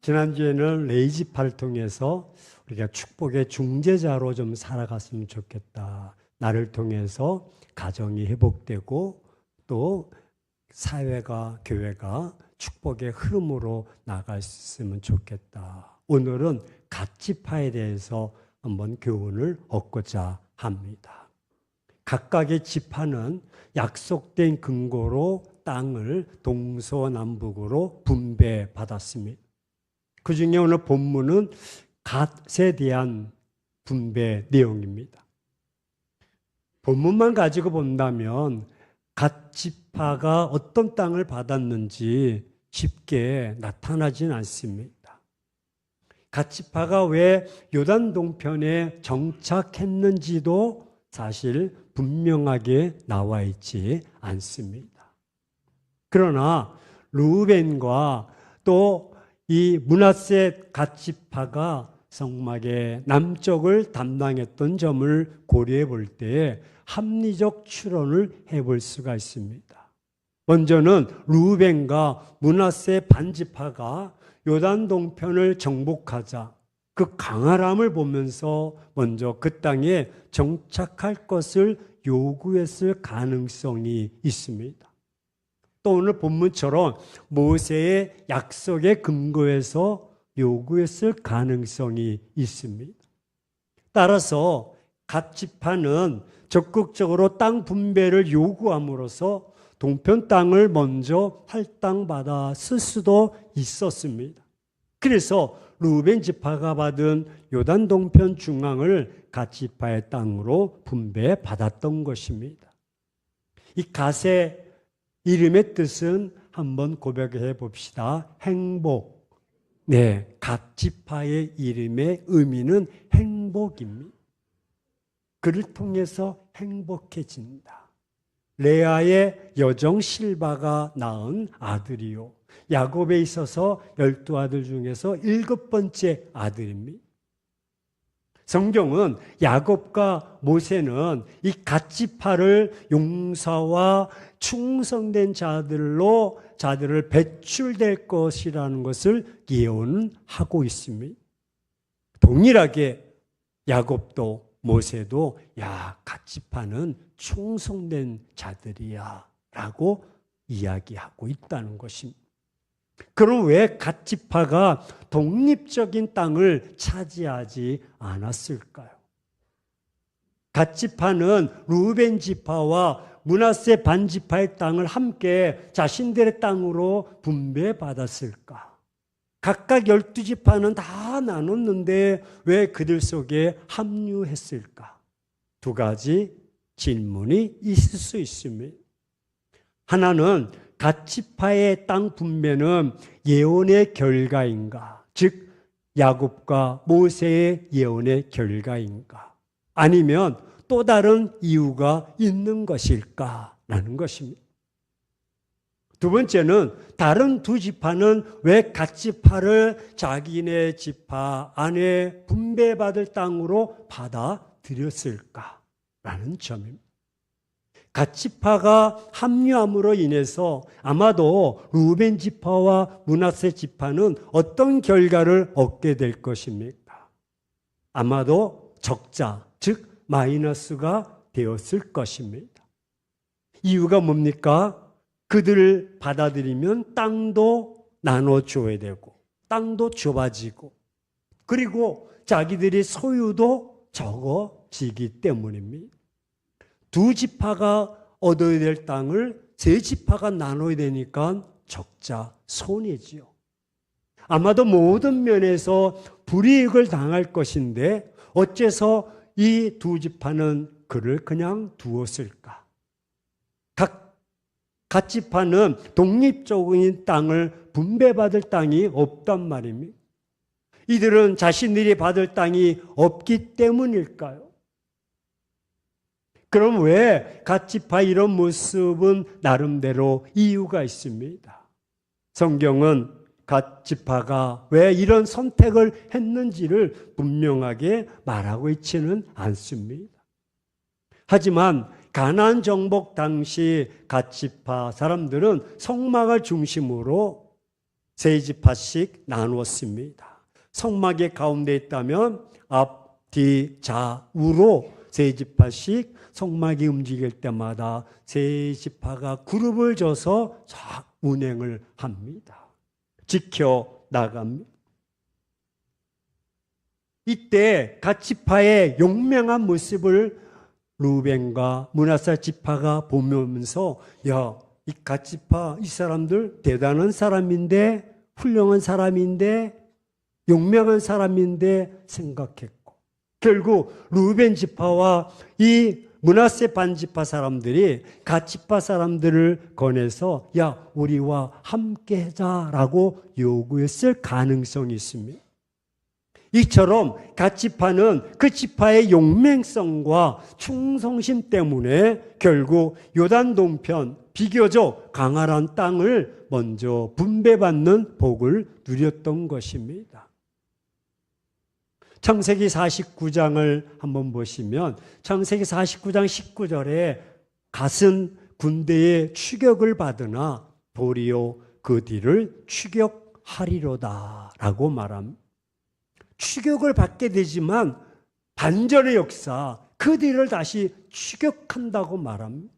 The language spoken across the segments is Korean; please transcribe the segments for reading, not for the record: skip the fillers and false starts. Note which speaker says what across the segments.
Speaker 1: 지난주에는 레이지파를 통해서 우리가 축복의 중재자로 좀 살아갔으면 좋겠다. 나를 통해서 가정이 회복되고 또 사회가, 교회가 축복의 흐름으로 나갈 수 있으면 좋겠다. 오늘은 갓지파에 대해서 한번 교훈을 얻고자 합니다. 각각의 지파는 약속된 근거로 땅을 동서남북으로 분배받았습니다. 그 중에 오늘 본문은 갓에 대한 분배 내용입니다. 본문만 가지고 본다면 갓 지파가 어떤 땅을 받았는지 쉽게 나타나진 않습니다. 갓 지파가 왜 요단 동편에 정착했는지도 사실 분명하게 나와 있지 않습니다. 그러나 르우벤과 또 이 므낫세 갓 지파가 성막의 남쪽을 담당했던 점을 고려해 볼 때 합리적 추론을 해볼 수가 있습니다. 먼저는 르우벤과 므낫세 반지파가 요단 동편을 정복하자 그 강활함을 보면서 먼저 그 땅에 정착할 것을 요구했을 가능성이 있습니다. 또 오늘 본문처럼 모세의 약속에 근거해서 요구했을 가능성이 있습니다. 따라서 갓 지파는 적극적으로 땅 분배를 요구함으로써 동편 땅을 먼저 할당받아 쓸 수도 있었습니다. 그래서 르우벤 지파가 받은 요단 동편 중앙을 갓 지파의 땅으로 분배받았던 것입니다. 이 갓의 이름의 뜻은 한번 고백해 봅시다. 행복. 네, 갓 지파의 이름의 의미는 행복입니다. 그를 통해서 행복해진다. 레아의 여종 실바가 낳은 아들이요. 야곱에 있어서 12아들 중에서 7번째 아들입니다. 성경은 야곱과 모세는 이 갓 지파를 용사와 충성된 자들을 배출될 것이라는 것을 예언하고 있습니다. 동일하게 야곱도 모세도 갓 지파는 충성된 자들이야 라고 이야기하고 있다는 것입니다. 그럼 왜 갓 지파가 독립적인 땅을 차지하지 않았을까요? 갓 지파는 르우벤 지파와 므낫세 반지파의 땅을 함께 자신들의 땅으로 분배받았을까? 각각 12지파는 다 나눴는데 왜 그들 속에 합류했을까? 두 가지 질문이 있을 수 있습니다. 하나는 갓 지파의 땅 분배는 예언의 결과인가? 즉 야곱과 모세의 예언의 결과인가? 아니면 또 다른 이유가 있는 것일까라는 것입니다. 두 번째는 다른 두 지파는 왜 갓 지파를 자기네 지파 안에 분배받을 땅으로 받아들였을까라는 점입니다. 갓 지파가 합류함으로 인해서 아마도 르우벤 지파와 므낫세 지파는 어떤 결과를 얻게 될 것입니까? 아마도 적자, 즉 마이너스가 되었을 것입니다. 이유가 뭡니까? 그들을 받아들이면 땅도 나눠줘야 되고 땅도 좁아지고 그리고 자기들이 소유도 적어지기 때문입니다. 두 지파가 얻어야 될 땅을 세 지파가 나눠야 되니까 적자 손해지요. 아마도 모든 면에서 불이익을 당할 것인데 어째서 이 두 지파는 그를 그냥 두었을까? 갓 지파는 독립적인 땅을 분배받을 땅이 없단 말입니다. 이들은 자신들이 받을 땅이 없기 때문일까요? 그럼 왜 갓 지파 이런 모습은 나름대로 이유가 있습니다. 성경은 갓 지파가 왜 이런 선택을 했는지를 분명하게 말하고 있지는 않습니다. 하지만 가나안 정복 당시 갓 지파 사람들은 성막을 중심으로 세 지파씩 나누었습니다. 성막의 가운데 있다면 앞, 뒤, 좌우로 세 지파씩 성막이 움직일 때마다 세 지파가 그룹을 져서 운행을 합니다. 지켜 나갑니다. 이때 갓 지파의 용맹한 모습을 루벤과 므낫세 지파가 보면서 이 갓 지파 이 사람들 대단한 사람인데 훌륭한 사람인데 용맹한 사람인데 생각했고 결국 루벤 지파와 이 므낫세 반지파 사람들이 갓 지파 사람들을 권해서 우리와 함께 하자라고 요구했을 가능성이 있습니다. 이처럼 갓 지파는 그 지파의 용맹성과 충성심 때문에 결국 요단 동편 비교적 강활한 땅을 먼저 분배받는 복을 누렸던 것입니다. 창세기 49장을 한번 보시면 창세기 49장 19절에 갓은 군대의 추격을 받으나 도리어 그 뒤를 추격하리로다 라고 말합니다. 추격을 받게 되지만 반전의 역사, 그 뒤를 다시 추격한다고 말합니다.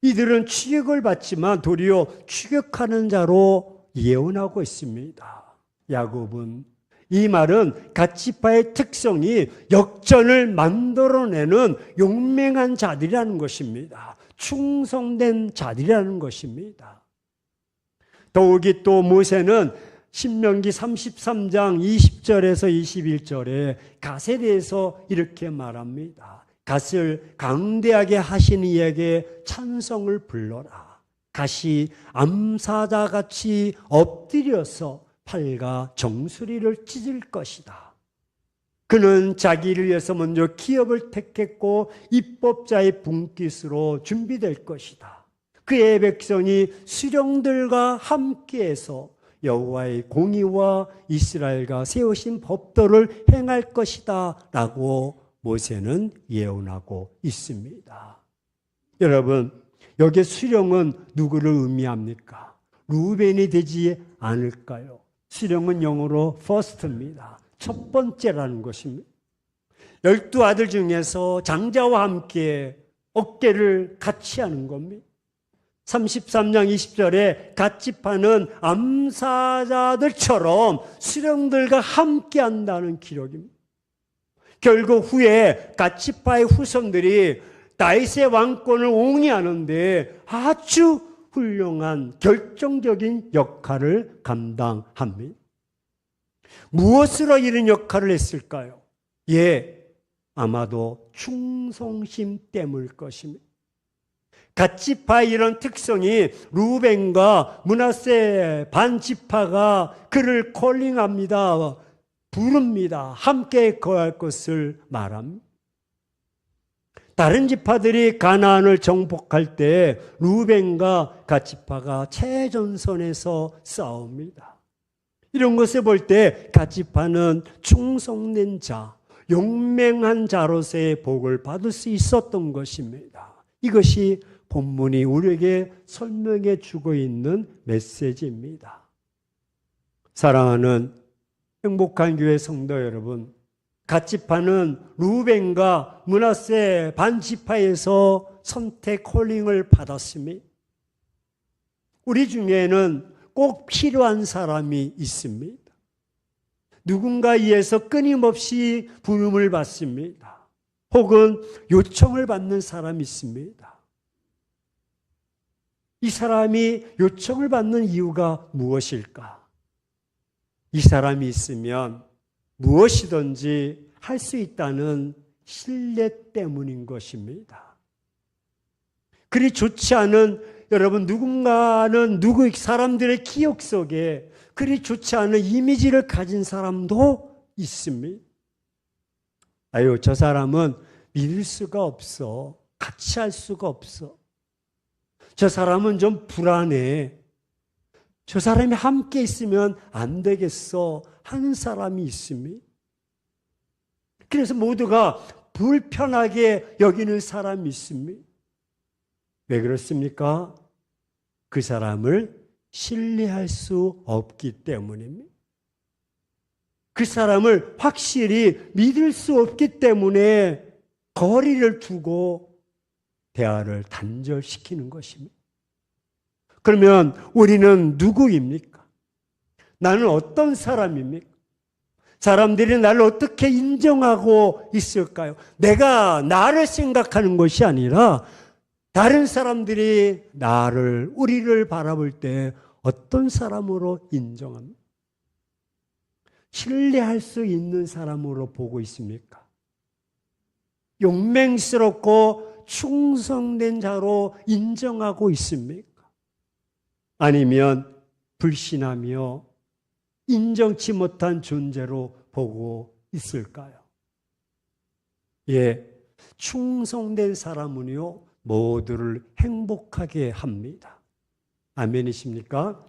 Speaker 1: 이들은 추격을 받지만 도리어 추격하는 자로 예언하고 있습니다. 야곱은 이 말은 갓 지파의 특성이 역전을 만들어내는 용맹한 자들이라는 것입니다. 충성된 자들이라는 것입니다. 더욱이 또 모세는 신명기 33장 20절에서 21절에 갓에 대해서 이렇게 말합니다. 갓을 강대하게 하신 이에게 찬성을 불러라. 갓이 암사자같이 엎드려서 팔과 정수리를 찢을 것이다. 그는 자기를 위해서 먼저 기업을 택했고 입법자의 분깃으로 준비될 것이다. 그의 백성이 수령들과 함께해서 여호와의 공의와 이스라엘과 세우신 법도를 행할 것이다 라고 모세는 예언하고 있습니다. 여러분, 여기에 수령은 누구를 의미합니까? 루벤이 되지 않을까요? 수령은 영어로 first입니다. 첫 번째라는 것입니다. 12아들 중에서 장자와 함께 어깨를 같이 하는 겁니다. 33장 20절에 갓 지파는 암사자들처럼 수령들과 함께 한다는 기록입니다. 결국 후에 갓 지파의 후손들이 다윗의 왕권을 옹이하는데 아주 훌륭한 결정적인 역할을 감당합니다. 무엇으로 이런 역할을 했을까요? 아마도 충성심 때문일 것입니다. 갓 지파의 이런 특성이 루벤과 므낫세 반 지파가 그를 콜링합니다. 부릅니다. 함께 거할 것을 말합니다. 다른 지파들이 가나안을 정복할 때 루벤과 갓 지파가 최전선에서 싸웁니다. 이런 것을 볼 때 갓 지파는 충성된 자, 용맹한 자로서의 복을 받을 수 있었던 것입니다. 이것이 본문이 우리에게 설명해 주고 있는 메시지입니다. 사랑하는 행복한 교회 성도 여러분, 갓 지파는 루벤과 므낫세 반 지파에서 선택 콜링을 받았습니다. 우리 중에는 꼭 필요한 사람이 있습니다. 누군가에 의해서 끊임없이 부름을 받습니다. 혹은 요청을 받는 사람이 있습니다. 이 사람이 요청을 받는 이유가 무엇일까? 이 사람이 있으면 무엇이든지 할 수 있다는 신뢰 때문인 것입니다. 그리 좋지 않은 여러분 누군가는 사람들의 기억 속에 그리 좋지 않은 이미지를 가진 사람도 있습니다. 저 사람은 믿을 수가 없어. 같이 할 수가 없어. 저 사람은 좀 불안해. 저 사람이 함께 있으면 안 되겠어 하는 사람이 있습니다. 그래서 모두가 불편하게 여기는 사람이 있습니다. 왜 그렇습니까? 그 사람을 신뢰할 수 없기 때문입니다. 그 사람을 확실히 믿을 수 없기 때문에 거리를 두고 대화를 단절시키는 것입니다. 그러면 우리는 누구입니까? 나는 어떤 사람입니까? 사람들이 나를 어떻게 인정하고 있을까요? 내가 나를 생각하는 것이 아니라 다른 사람들이 우리를 바라볼 때 어떤 사람으로 인정합니까? 신뢰할 수 있는 사람으로 보고 있습니까? 용맹스럽고 충성된 자로 인정하고 있습니까? 아니면 불신하며 인정치 못한 존재로 보고 있을까요? 예, 충성된 사람은요, 모두를 행복하게 합니다. 아멘이십니까?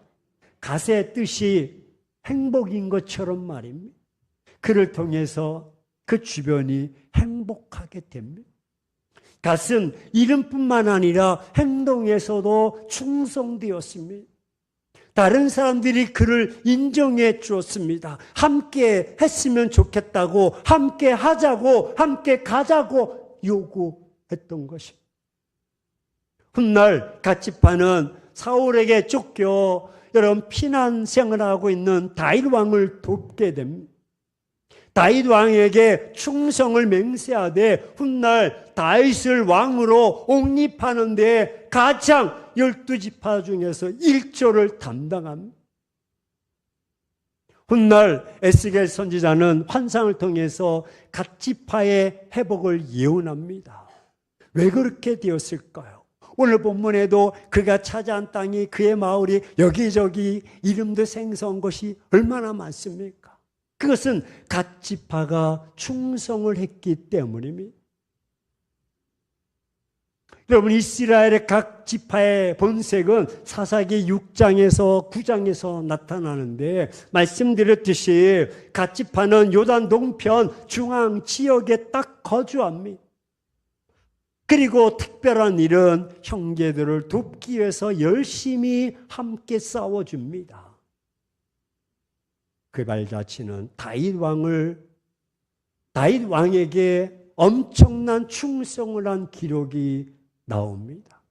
Speaker 1: 갓의 뜻이 행복인 것처럼 말입니다. 그를 통해서 그 주변이 행복하게 됩니다. 갓은 이름뿐만 아니라 행동에서도 충성되었습니다. 다른 사람들이 그를 인정해 주었습니다. 함께 했으면 좋겠다고, 함께 하자고, 함께 가자고 요구했던 것입니다. 훗날 갓지파는 사울에게 쫓겨 여러분 피난 생활하고 있는 다윗 왕을 돕게 됩니다. 다윗 왕에게 충성을 맹세하되 훗날 다윗을 왕으로 옹립하는 데 가장 12지파 중에서 1조를 담당합니다. 훗날 에스겔 선지자는 환상을 통해서 갓지파의 회복을 예언합니다. 왜 그렇게 되었을까요? 오늘 본문에도 그가 차지한 땅이 그의 마을이 여기저기 이름도 생소한 것이 얼마나 많습니까? 그것은 갓지파가 충성을 했기 때문입니다. 여러분, 이스라엘의 각 지파의 본색은 사사기 6장에서 9장에서 나타나는데 말씀드렸듯이 각 지파는 요단 동편 중앙 지역에 딱 거주합니다. 그리고 특별한 일은 형제들을 돕기 위해서 열심히 함께 싸워줍니다. 그 발자취는 다윗 왕에게 엄청난 충성을 한 기록이 나옵니다.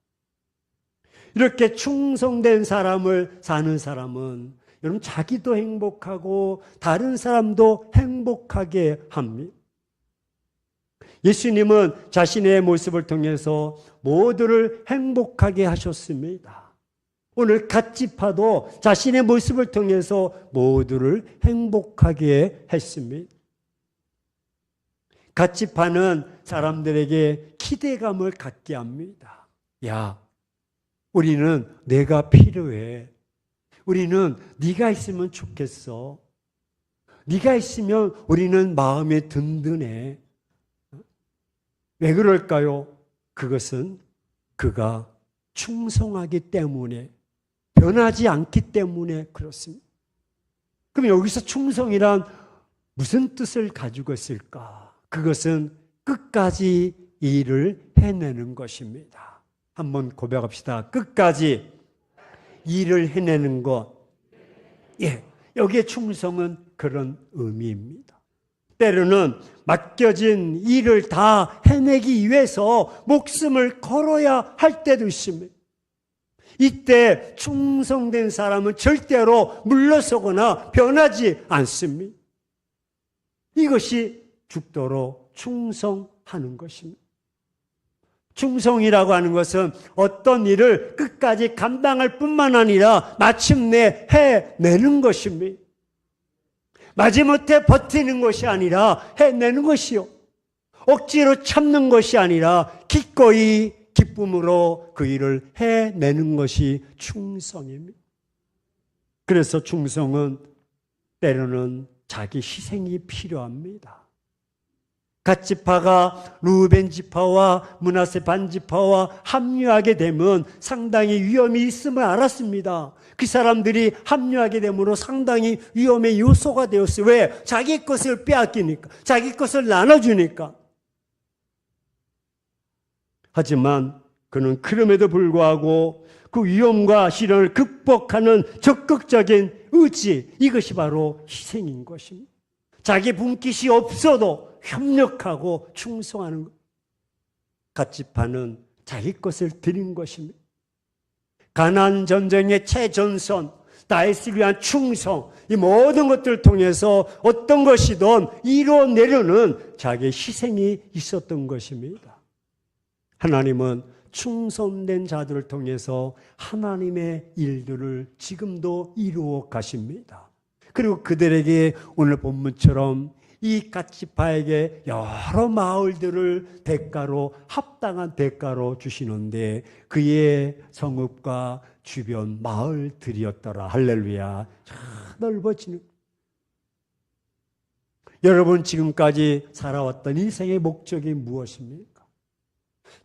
Speaker 1: 이렇게 충성된 사람을 사는 사람은 여러분 자기도 행복하고 다른 사람도 행복하게 합니다. 예수님은 자신의 모습을 통해서 모두를 행복하게 하셨습니다. 오늘 갓지파도 자신의 모습을 통해서 모두를 행복하게 했습니다. 갓지파는 사람들에게 기대감을 갖게 합니다. 야, 우리는 내가 필요해. 우리는 네가 있으면 좋겠어. 네가 있으면 우리는 마음이 든든해. 왜 그럴까요? 그것은 그가 충성하기 때문에, 변하지 않기 때문에 그렇습니다. 그럼 여기서 충성이란 무슨 뜻을 가지고 있을까? 그것은 끝까지 일을 해내는 것입니다. 한번 고백합시다. 끝까지 일을 해내는 것. 예, 여기에 충성은 그런 의미입니다. 때로는 맡겨진 일을 다 해내기 위해서 목숨을 걸어야 할 때도 있습니다. 이때 충성된 사람은 절대로 물러서거나 변하지 않습니다. 이것이 죽도록 충성하는 것입니다. 충성이라고 하는 것은 어떤 일을 끝까지 감당할 뿐만 아니라 마침내 해내는 것입니다. 마지못해 버티는 것이 아니라 해내는 것이요. 억지로 참는 것이 아니라 기꺼이 기쁨으로 그 일을 해내는 것이 충성입니다. 그래서 충성은 때로는 자기 희생이 필요합니다. 갓지파가 루벤 지파와 므낫세 반지파와 합류하게 되면 상당히 위험이 있음을 알았습니다. 그 사람들이 합류하게 되므로 상당히 위험의 요소가 되었어요. 왜? 자기 것을 빼앗기니까, 자기 것을 나눠주니까. 하지만 그는 그럼에도 불구하고 그 위험과 시련을 극복하는 적극적인 의지, 이것이 바로 희생인 것입니다. 자기 분깃이 없어도 협력하고 충성하는 것. 갓집하는 자기 것을 드린 것입니다. 가나안 전쟁의 최전선, 다윗을 위한 충성, 이 모든 것들을 통해서 어떤 것이든 이뤄내려는 자기의 희생이 있었던 것입니다. 하나님은 충성된 자들을 통해서 하나님의 일들을 지금도 이루어 가십니다. 그리고 그들에게 오늘 본문처럼 이 갓지파에게 여러 마을들을 대가로, 합당한 대가로 주시는데 그의 성읍과 주변 마을들이었더라. 할렐루야. 넓어지는. 여러분, 지금까지 살아왔던 인생의 목적이 무엇입니까?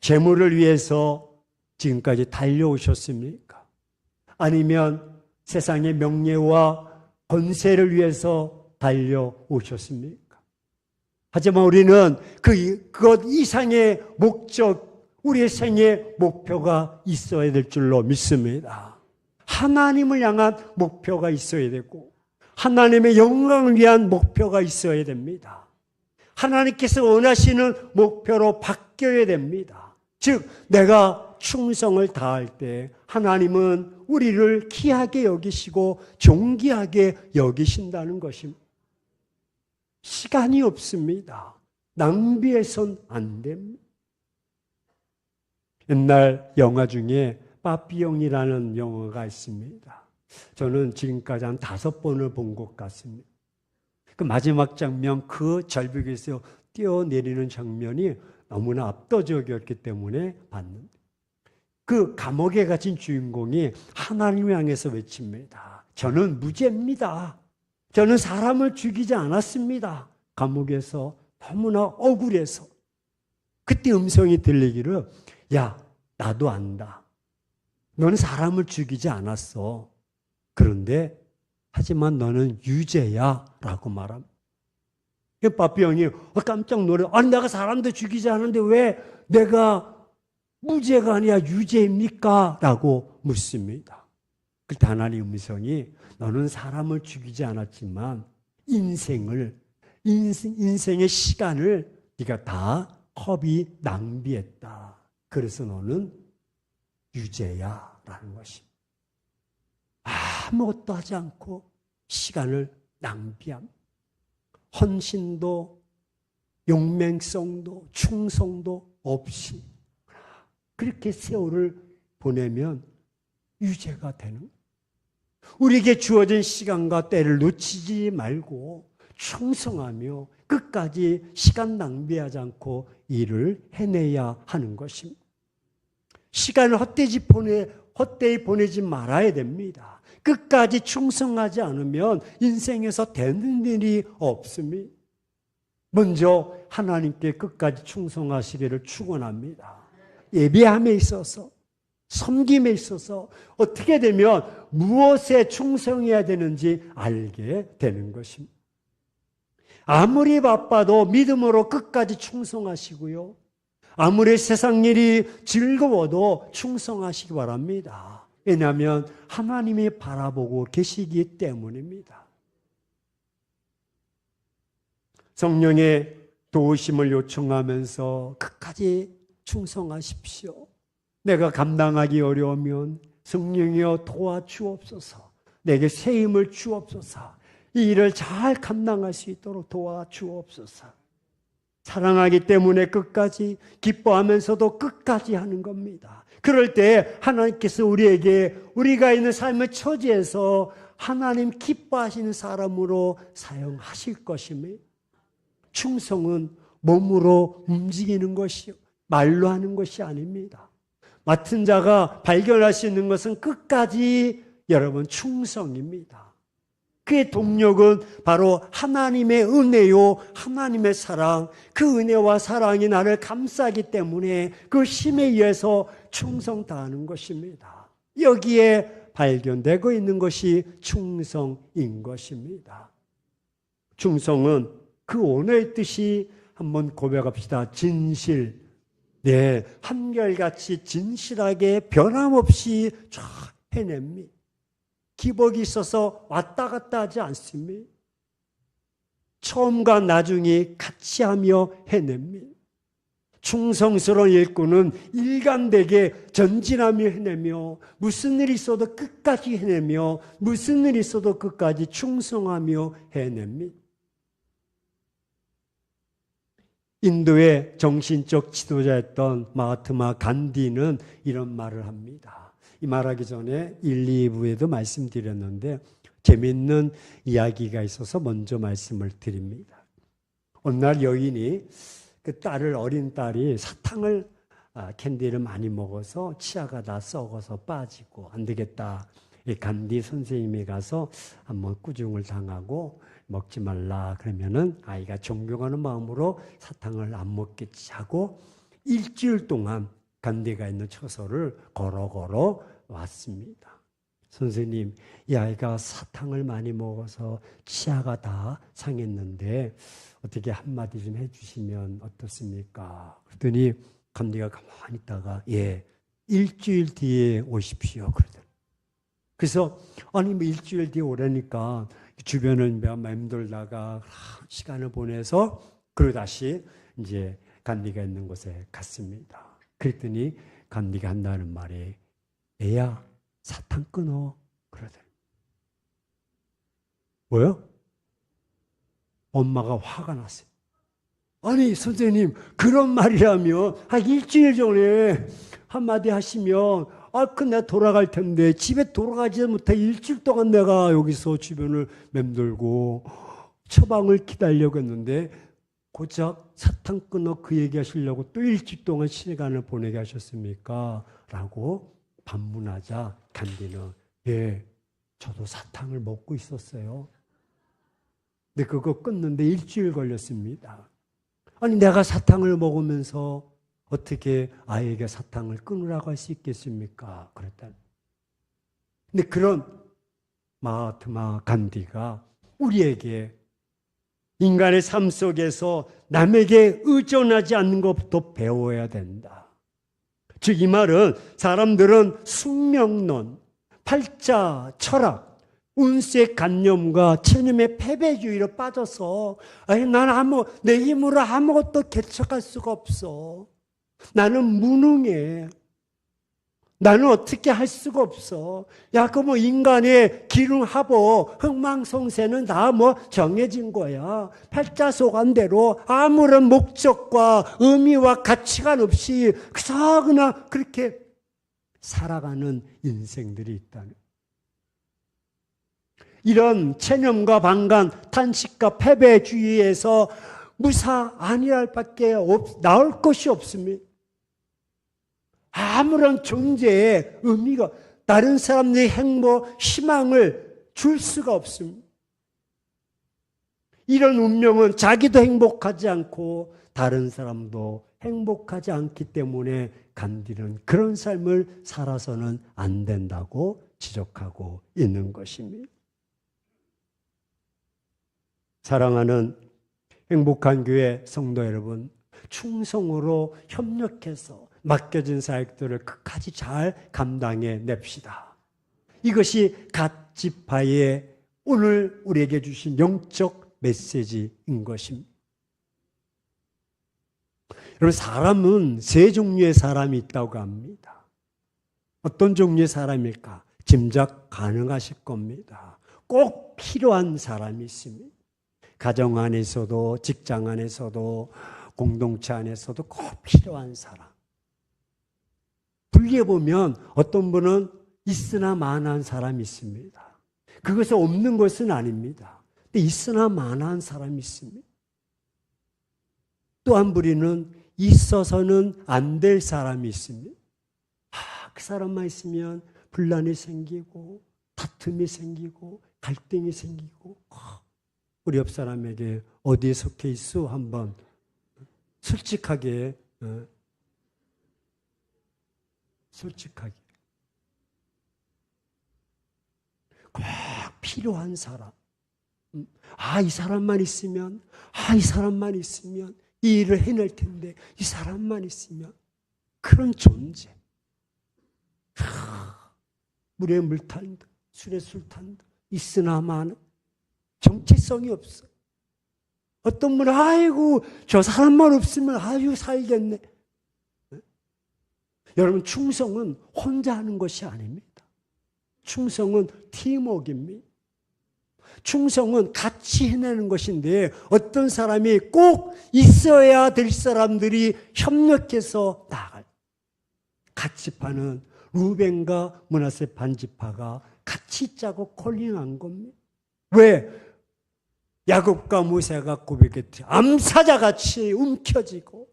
Speaker 1: 재물을 위해서 지금까지 달려오셨습니까? 아니면 세상의 명예와 권세를 위해서 달려오셨습니까? 하지만 우리는 그것 이상의 목적, 우리의 생의 목표가 있어야 될 줄로 믿습니다. 하나님을 향한 목표가 있어야 되고 하나님의 영광을 위한 목표가 있어야 됩니다. 하나님께서 원하시는 목표로 바뀌어야 됩니다. 즉 내가 충성을 다할 때 하나님은 우리를 귀하게 여기시고 존귀하게 여기신다는 것입니다. 시간이 없습니다. 낭비해선 안 됩니다. 옛날 영화 중에 빠삐용이라는 영화가 있습니다. 저는 지금까지 한 5번을 본 것 같습니다. 그 마지막 장면, 그 절벽에서 뛰어내리는 장면이 너무나 압도적이었기 때문에 봤는데 그 감옥에 갇힌 주인공이 하나님을 향해서 외칩니다. 저는 무죄입니다. 저는 사람을 죽이지 않았습니다. 감옥에서 너무나 억울해서. 그때 음성이 들리기를, 야, 나도 안다. 너는 사람을 죽이지 않았어. 그런데 하지만 너는 유죄야 라고 말합니다. 빠삐형이 깜짝 놀래. 아니 내가 사람도 죽이지 않았는데 왜 내가 무죄가 아니라 유죄입니까? 라고 묻습니다. 그때 하나님의 음성이 너는 사람을 죽이지 않았지만 인생의 시간을 네가 다 허비 낭비했다. 그래서 너는 유죄야 라는 것입니다. 아무것도 하지 않고 시간을 낭비함. 헌신도 용맹성도 충성도 없이 그렇게 세월을 보내면 유죄가 되는 거예요. 우리에게 주어진 시간과 때를 놓치지 말고 충성하며 끝까지 시간 낭비하지 않고 일을 해내야 하는 것입니다. 시간을 헛되이 보내지 말아야 됩니다. 끝까지 충성하지 않으면 인생에서 되는 일이 없습니다. 먼저 하나님께 끝까지 충성하시기를 축원합니다. 예배함에 있어서, 섬김에 있어서 어떻게 되면 무엇에 충성해야 되는지 알게 되는 것입니다. 아무리 바빠도 믿음으로 끝까지 충성하시고요. 아무리 세상 일이 즐거워도 충성하시기 바랍니다. 왜냐하면 하나님이 바라보고 계시기 때문입니다. 성령의 도우심을 요청하면서 끝까지 충성하십시오. 내가 감당하기 어려우면 성령이여 도와주옵소서. 내게 새 힘을 주옵소서. 이 일을 잘 감당할 수 있도록 도와주옵소서. 사랑하기 때문에 끝까지, 기뻐하면서도 끝까지 하는 겁니다. 그럴 때 하나님께서 우리에게 우리가 있는 삶의 처지에서 하나님 기뻐하시는 사람으로 사용하실 것입니다. 충성은 몸으로 움직이는 것이요, 말로 하는 것이 아닙니다. 맡은 자가 발견할 수 있는 것은 끝까지 여러분 충성입니다. 그의 동력은 바로 하나님의 은혜요, 하나님의 사랑, 그 은혜와 사랑이 나를 감싸기 때문에 그 힘에 의해서 충성 다하는 것입니다. 여기에 발견되고 있는 것이 충성인 것입니다. 충성은 그 언어의 뜻이 한번 고백합시다. 진실, 네, 한결같이 진실하게 변함없이 쫙 해냅니다. 기복이 있어서 왔다 갔다 하지 않습니다. 처음과 나중이 같이 하며 해냅니다. 충성스러운 일꾼은 일관되게 전진하며 해내며 무슨 일이 있어도 끝까지 해내며 무슨 일이 있어도 끝까지 충성하며 해냅니다. 인도의 정신적 지도자였던 마하트마 간디는 이런 말을 합니다. 이 말하기 전에 1, 2부에도 말씀드렸는데 재미있는 이야기가 있어서 먼저 말씀을 드립니다. 어느 날 여인이 그 어린 딸이 사탕을 캔디를 많이 먹어서 치아가 다 썩어서 빠지고 안 되겠다. 이 간디 선생님이 가서 한번 꾸중을 당하고 먹지 말라 그러면은 아이가 존경하는 마음으로 사탕을 안 먹겠지 하고 일주일 동안 간디가 있는 처소를 걸어 왔습니다. 선생님, 이 아이가 사탕을 많이 먹어서 치아가 다 상했는데 어떻게 한마디 좀 해주시면 어떻습니까? 그랬더니 간디가 가만히 있다가 일주일 뒤에 오십시오 그러더라고요. 그래서 아니 뭐 일주일 뒤에 오라니까 주변을 맴돌다가 시간을 보내서 그리고 다시 이제 간디가 있는 곳에 갔습니다. 그랬더니 간디가 한다는 말이 애야 사탕 끊어 그러더라고요. 뭐요? 엄마가 화가 났어요. 아니 선생님 그런 말이라면 일주일 전에 한마디 하시면 내가 돌아갈 텐데 집에 돌아가지 못해 일주일 동안 내가 여기서 주변을 맴돌고 처방을 기다리려고 했는데 고작 사탕 끊어 그 얘기하시려고 또 일주일 동안 시간을 보내게 하셨습니까? 라고 반문하자 간디는 저도 사탕을 먹고 있었어요. 근데 그거 끊는데 일주일 걸렸습니다. 아니 내가 사탕을 먹으면서 어떻게 아이에게 사탕을 끊으라고 할 수 있겠습니까? 그랬다. 근데 그런 마하트마 간디가 우리에게 인간의 삶 속에서 남에게 의존하지 않는 것부터 배워야 된다. 즉 이 말은 사람들은 숙명론, 팔자, 철학, 운세 관념과 체념의 패배주의로 빠져서 나는 내 힘으로 아무것도 개척할 수가 없어. 나는 무능해. 나는 어떻게 할 수가 없어. 그럼 인간의 기능하보, 흥망성쇠는 다 정해진 거야. 팔자소관대로 아무런 목적과 의미와 가치관 없이 그냥 그렇게 살아가는 인생들이 있다는. 이런 체념과 방관, 탄식과 패배주의에서 무사 아니랄 밖에 나올 것이 없습니다. 아무런 존재의 의미가 다른 사람들의 행복, 희망을 줄 수가 없습니다. 이런 운명은 자기도 행복하지 않고 다른 사람도 행복하지 않기 때문에 간디는 그런 삶을 살아서는 안 된다고 지적하고 있는 것입니다. 사랑하는 행복한 교회 성도 여러분, 충성으로 협력해서 맡겨진 사역들을 끝까지 잘 감당해 냅시다. 이것이 갓 지파의 오늘 우리에게 주신 영적 메시지인 것입니다. 여러분, 사람은 세 종류의 사람이 있다고 합니다. 어떤 종류의 사람일까? 짐작 가능하실 겁니다. 꼭 필요한 사람이 있습니다. 가정 안에서도 직장 안에서도 공동체 안에서도 꼭 필요한 사람. 분리해보면 어떤 분은 있으나 마나한 사람이 있습니다. 그것은 없는 것은 아닙니다. 근데 있으나 마나한 사람이 있습니다. 또 한 부류는 있어서는 안 될 사람이 있습니다. 그 사람만 있으면 분란이 생기고 다툼이 생기고 갈등이 생기고 우리 옆 사람에게 어디에 속해 있어? 한번 솔직하게 꼭 필요한 사람. 이 사람만 있으면 이 일을 해낼 텐데 이 사람만 있으면 그런 존재. 물에 물 탄다, 술에 술 탄다, 있으나 마나 정체성이 없어. 어떤 분은 아이고 저 사람만 없으면 아주 살겠네. 여러분, 충성은 혼자 하는 것이 아닙니다. 충성은 팀워크입니다. 충성은 같이 해내는 것인데, 어떤 사람이 꼭 있어야 될 사람들이 협력해서 나아갈. 같이 파는 루벤과 므낫세 반지파가 같이 짜고 콜링한 겁니다. 왜? 야곱과 모세가 고백했죠. 암사자같이 움켜쥐고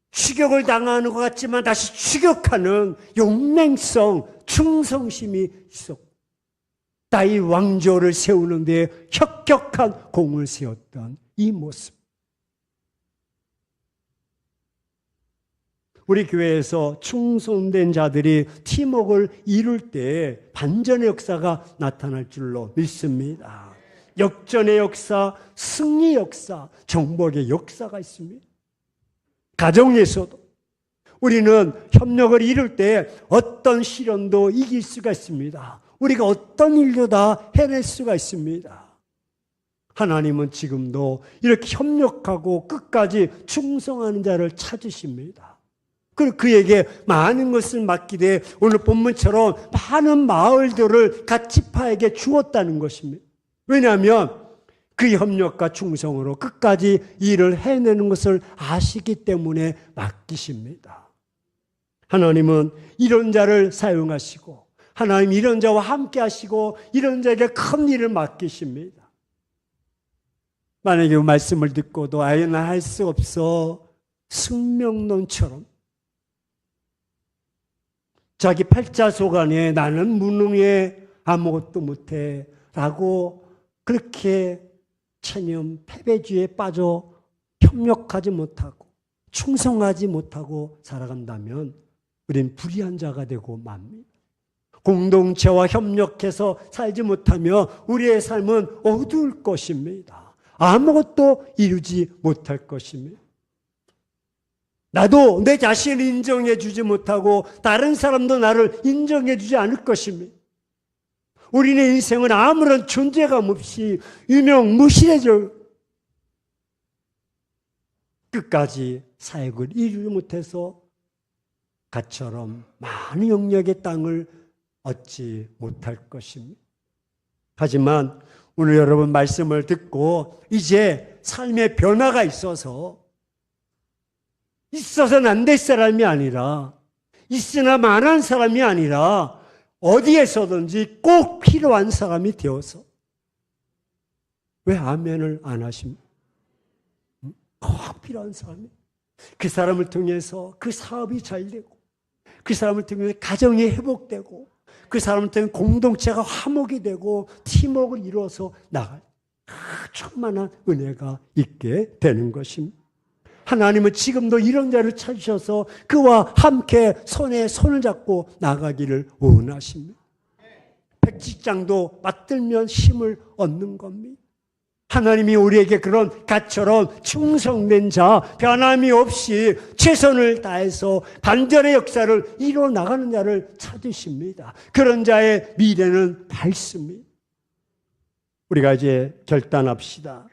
Speaker 1: 추격을 당하는 것 같지만 다시 추격하는 용맹성, 충성심이 있었고, 다윗 왕조를 세우는 데 혁혁한 공을 세웠던 이 모습. 우리 교회에서 충성된 자들이 팀워크를 이룰 때 반전의 역사가 나타날 줄로 믿습니다. 역전의 역사, 승리 역사, 정복의 역사가 있습니다. 가정에서도 우리는 협력을 이룰 때 어떤 시련도 이길 수가 있습니다. 우리가 어떤 일도 다 해낼 수가 있습니다. 하나님은 지금도 이렇게 협력하고 끝까지 충성하는 자를 찾으십니다. 그리고 그에게 많은 것을 맡기되 오늘 본문처럼 많은 마을들을 갓지파에게 주었다는 것입니다. 왜냐하면 그 협력과 충성으로 끝까지 일을 해내는 것을 아시기 때문에 맡기십니다. 하나님은 이런 자를 사용하시고, 하나님 이런 자와 함께 하시고, 이런 자에게 큰 일을 맡기십니다. 만약에 말씀을 듣고도 아예 나 할 수 없어, 승명론처럼 자기 팔자속 안에 나는 무능해, 아무것도 못해 라고 그렇게 체념, 패배주의에 빠져 협력하지 못하고 충성하지 못하고 살아간다면 우린 불의한 자가 되고 맙니다. 공동체와 협력해서 살지 못하며 우리의 삶은 어두울 것입니다. 아무것도 이루지 못할 것입니다. 나도 내 자신을 인정해 주지 못하고 다른 사람도 나를 인정해 주지 않을 것입니다. 우리의 인생은 아무런 존재감 없이 유명무실해져 끝까지 사역을 이루지 못해서 가처럼 많은 영역의 땅을 얻지 못할 것입니다. 하지만 오늘 여러분 말씀을 듣고 이제 삶의 변화가 있어서는 안 될 사람이 아니라, 있으나 만한 사람이 아니라 어디에서든지 꼭 필요한 사람이 되어서. 왜 아멘을 안 하십니까? 꼭 필요한 사람이. 그 사람을 통해서 그 사업이 잘 되고, 그 사람을 통해서 가정이 회복되고, 그 사람을 통해 공동체가 화목이 되고 팀워크를 이루어서 나갈 천만한 은혜가 있게 되는 것입니다. 하나님은 지금도 이런 자를 찾으셔서 그와 함께 손에 손을 잡고 나가기를 원하십니다. 백지장도 맞들면 힘을 얻는 겁니다. 하나님이 우리에게 그런 갓처럼 충성된 자, 변함이 없이 최선을 다해서 반전의 역사를 이루어 나가는 자를 찾으십니다. 그런 자의 미래는 밝습니다. 우리가 이제 결단합시다.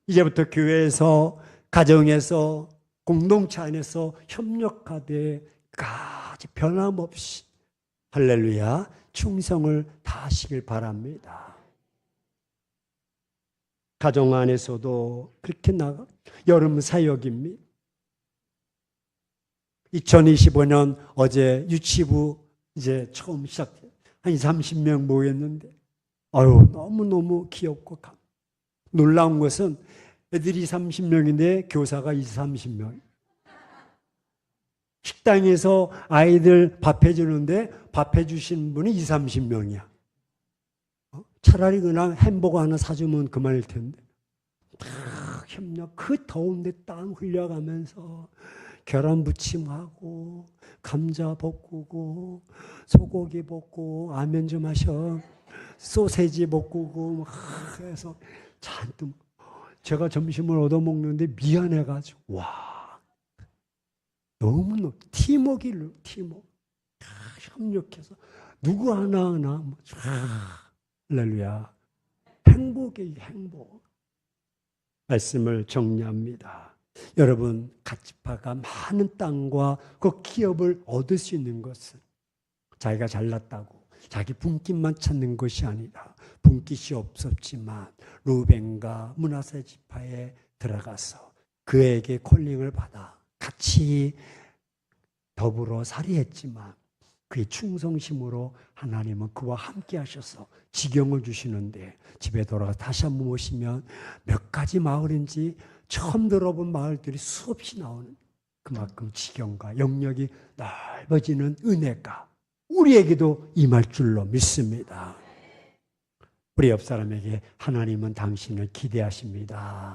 Speaker 1: 이제부터 교회에서, 가정에서, 공동체 안에서 협력하되 까지 변함없이 할렐루야 충성을 다하시길 바랍니다. 가정 안에서도 그렇게 나가. 여름 사역입니다. 2025년 어제 유치부 이제 처음 시작해 한 30명 모였는데 너무너무 귀엽고 놀라운 것은 애들이 30명인데 교사가 30명. 식당에서 아이들 밥 해주는데 밥 해주신 분이 30명이야. 차라리 그냥 햄버거 하나 사주면 그만일 텐데. 협력, 그 더운데 땀 흘려가면서 계란 부침하고 감자 볶고 소고기 볶고 라면 좀 하셔. 소세지 볶고 해서 잔뜩 제가 점심을 얻어먹는데 미안해가지고 와. 너무 팀워크로 팀워크 협력해서 누구 하나하나 할렐루야 행복의 행복. 말씀을 정리합니다. 여러분 가치파가 많은 땅과 그 기업을 얻을 수 있는 것은 자기가 잘났다고 자기 분깃만 찾는 것이 아니라 분깃이 없었지만 루벤과 므낫세 지파에 들어가서 그에게 콜링을 받아 같이 더불어 살이했지만 그의 충성심으로 하나님은 그와 함께 하셔서 지경을 주시는데 집에 돌아가 다시 한번 보시면 몇 가지 마을인지 처음 들어본 마을들이 수없이 나오는 그만큼 지경과 영역이 넓어지는 은혜가 우리에게도 임할 줄로 믿습니다. 우리 옆 사람에게 하나님은 당신을 기대하십니다.